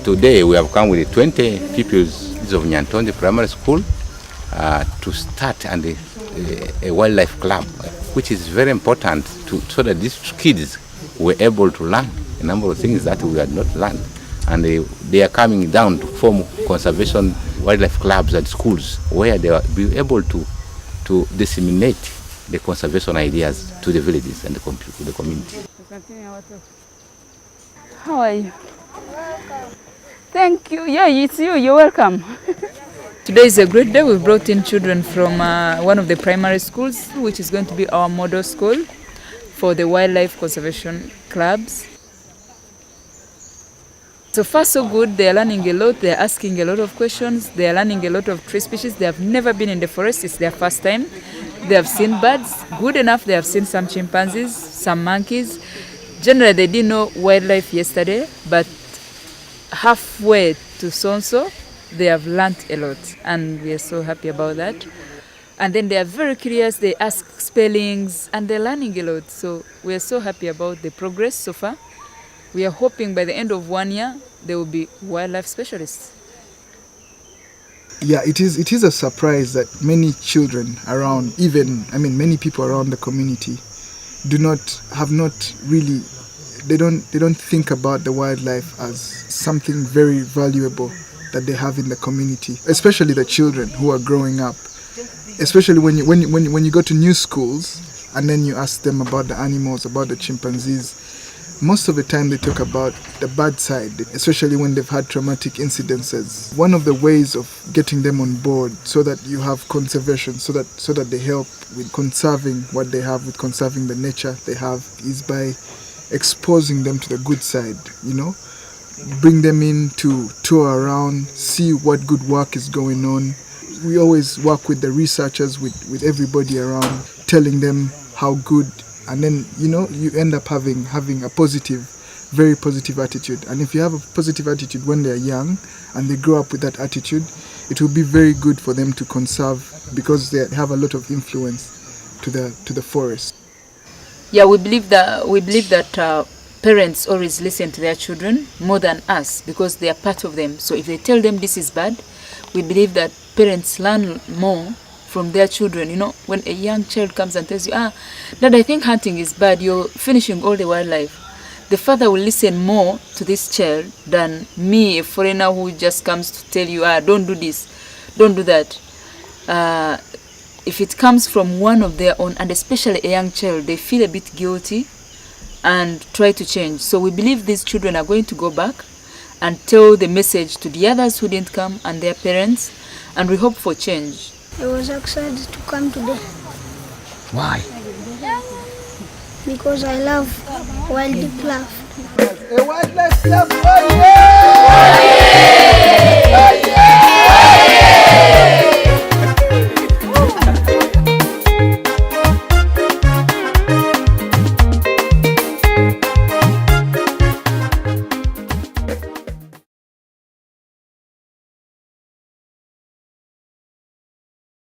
today we have come with 20 pupils of Nyantonde Primary School to start a wildlife club, which is very important so that these kids were able to learn a number of things that we had not learned. And they are coming down to form conservation wildlife clubs at schools where they will be able to disseminate the conservation ideas to the villages and the community. How are you? Welcome. Thank you. Yeah, it's you. You're welcome. Today is a great day. We've brought in children from one of the primary schools, which is going to be our model school for the wildlife conservation clubs. So far so good. They are learning a lot. They are asking a lot of questions. They are learning a lot of tree species. They have never been in the forest. It's their first time. They have seen birds. Good enough, they have seen some chimpanzees, some monkeys. Generally, they didn't know wildlife yesterday, but halfway to so-and-so, they have learned a lot, and we are so happy about that. And then they are very curious. They ask spellings, and they're learning a lot. So we are so happy about the progress so far. We are hoping by the end of 1 year, they will be wildlife specialists. Yeah, it is a surprise that many children around, many people around the community they don't think about the wildlife as something very valuable that they have in the community, especially the children who are growing up. Especially when you go to new schools and then you ask them about the animals, about the chimpanzees. Most of the time they talk about the bad side, especially when they've had traumatic incidences. One of the ways of getting them on board so that you have conservation, so that they help with conserving what they have, with conserving the nature they have, is by exposing them to the good side, bring them in to tour around, see what good work is going on. We always work with the researchers, with everybody around, telling them how good. And then, you end up having a very positive attitude. And if you have a positive attitude when they're young and they grow up with that attitude, it will be very good for them to conserve because they have a lot of influence to the forest. Yeah, we believe that parents always listen to their children more than us because they are part of them. So if they tell them this is bad, we believe that parents learn more from their children. When a young child comes and tells you, Dad, I think hunting is bad, you're finishing all the wildlife. The father will listen more to this child than me, a foreigner who just comes to tell you, don't do this, don't do that. If it comes from one of their own, and especially a young child, they feel a bit guilty and try to change. So we believe these children are going to go back and tell the message to the others who didn't come and their parents, and we hope for change. I was excited to come today. Why? Because I love wildlife. A wildlife club,